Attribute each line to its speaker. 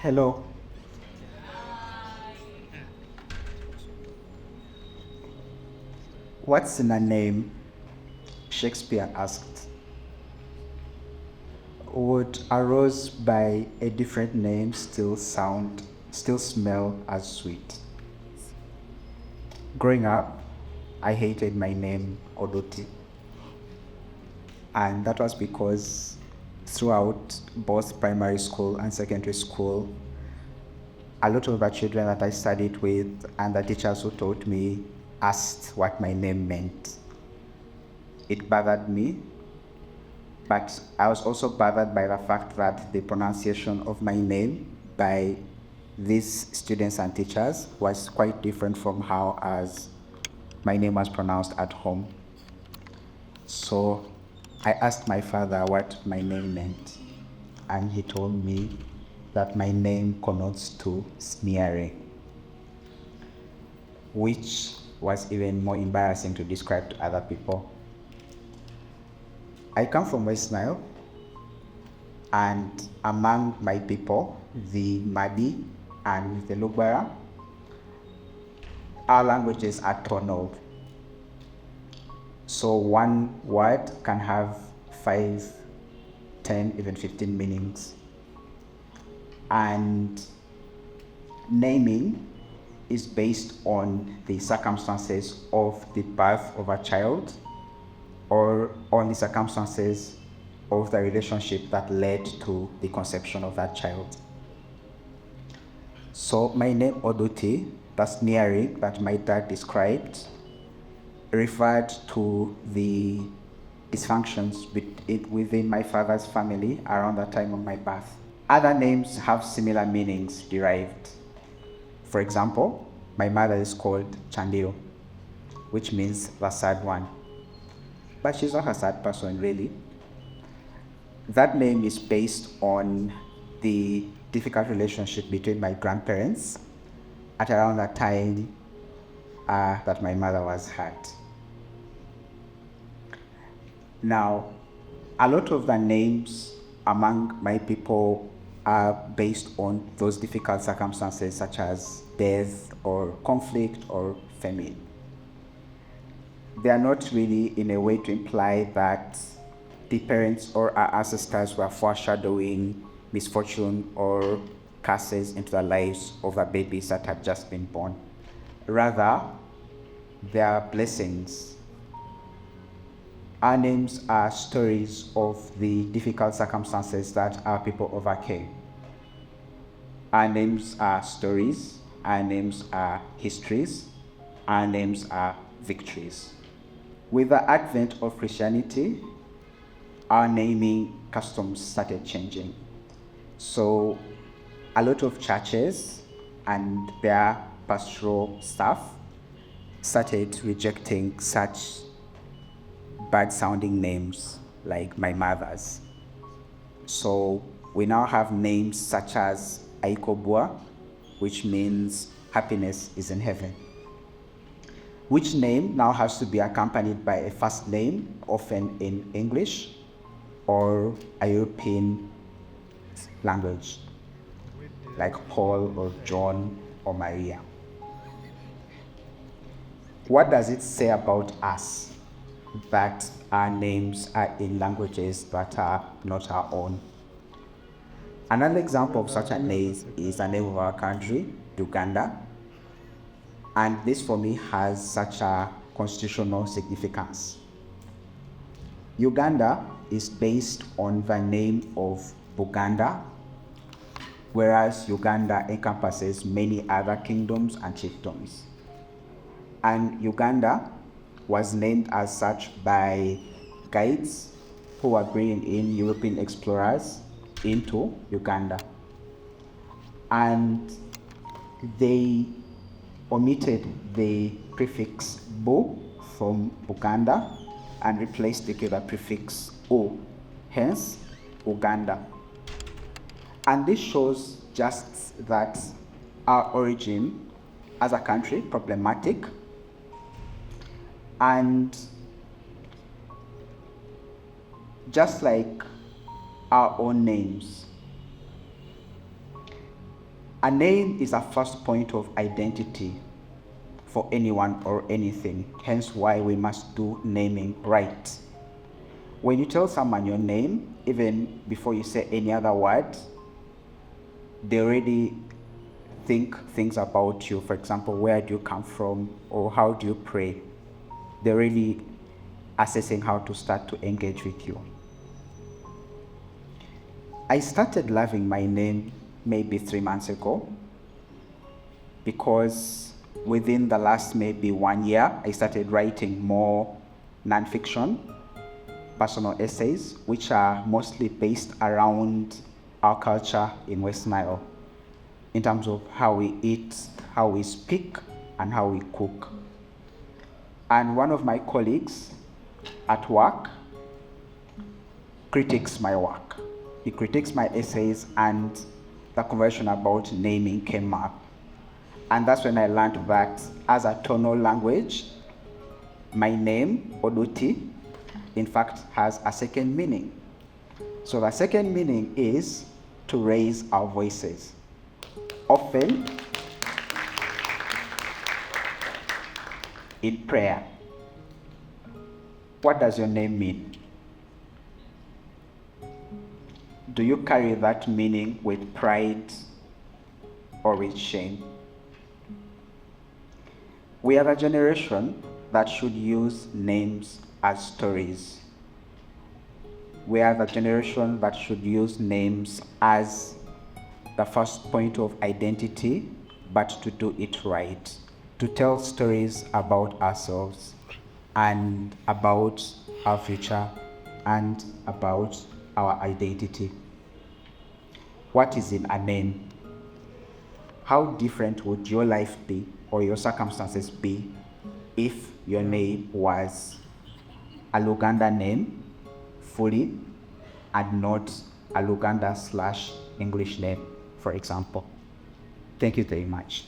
Speaker 1: Hello. What's in a name? Shakespeare asked. Would a rose by a different name still smell as sweet? Growing up, I hated my name Oduti. And that was because throughout both primary school and secondary school, a lot of the children that I studied with and the teachers who taught me asked what my name meant. It bothered me, but I was also bothered by the fact that the pronunciation of my name by these students and teachers was quite different from how as my name was pronounced at home. So I asked my father what my name meant, and he told me that my name connotes to sneering, which was even more embarrassing to describe to other people. I come from West Nile, and among my people, the Madi and the Lugbara, our languages are tonal. So one word can have 5, 10, even 15 meanings. And naming is based on the circumstances of the birth of a child or on the circumstances of the relationship that led to the conception of that child. So my name Oduti, the sneering that my dad described, referred to the dysfunctions within my father's family around the time of my birth. Other names have similar meanings derived. For example, my mother is called Chandio, which means the sad one. But she's not a sad person, really. That name is based on the difficult relationship between my grandparents at around the time that my mother was hurt. Now, a lot of the names among my people are based on those difficult circumstances such as death or conflict or famine. They are not really in a way to imply that the parents or our ancestors were foreshadowing misfortune or curses into the lives of the babies that had just been born. Rather, they are blessings. Our names are stories of the difficult circumstances that our people overcame. Our names are stories, our names are histories, our names are victories. With the advent of Christianity, our naming customs started changing. So a lot of churches and their pastoral staff started rejecting such bad sounding names like my mother's. So we now have names such as Aikobua, which means happiness is in heaven, which name now has to be accompanied by a first name, often in English or a European language, like Paul or John or Maria. What does it say about us that our names are in languages that are not our own? Another example of such a name is the name of our country, Uganda. And this for me has such a constitutional significance. Uganda is based on the name of Buganda, whereas Uganda encompasses many other kingdoms and chiefdoms. And Uganda was named as such by guides who were bringing in European explorers into Uganda. And they omitted the prefix Bu from Buganda and replaced it with the prefix O, hence Uganda. And this shows just that our origin as a country problematic, and just like our own names, A name is a first point of identity for anyone or anything, hence why we must do naming right. When you tell someone your name, even before you say any other word, they already think things about you. For example, where do you come from, or how do you pray? They're really assessing how to start to engage with you. I started loving my name maybe 3 months ago, because within the last maybe 1 year, I started writing more nonfiction, personal essays, which are mostly based around our culture in West Nile, in terms of how we eat, how we speak, and how we cook. And one of my colleagues at work critiques my work. He critiques my essays, and the conversation about naming came up. And that's when I learned that as a tonal language, my name, Oduti, in fact has a second meaning. So the second meaning is to raise our voices. Often in prayer. What does your name mean? Do you carry that meaning with pride or with shame? We are the generation that should use names as stories. We are the generation that should use names as the first point of identity, but to do it right, to tell stories about ourselves and about our future and about our identity. What is in a name? How different would your life be or your circumstances be if your name was a Luganda name fully and not a Luganda/English name, for example? Thank you very much.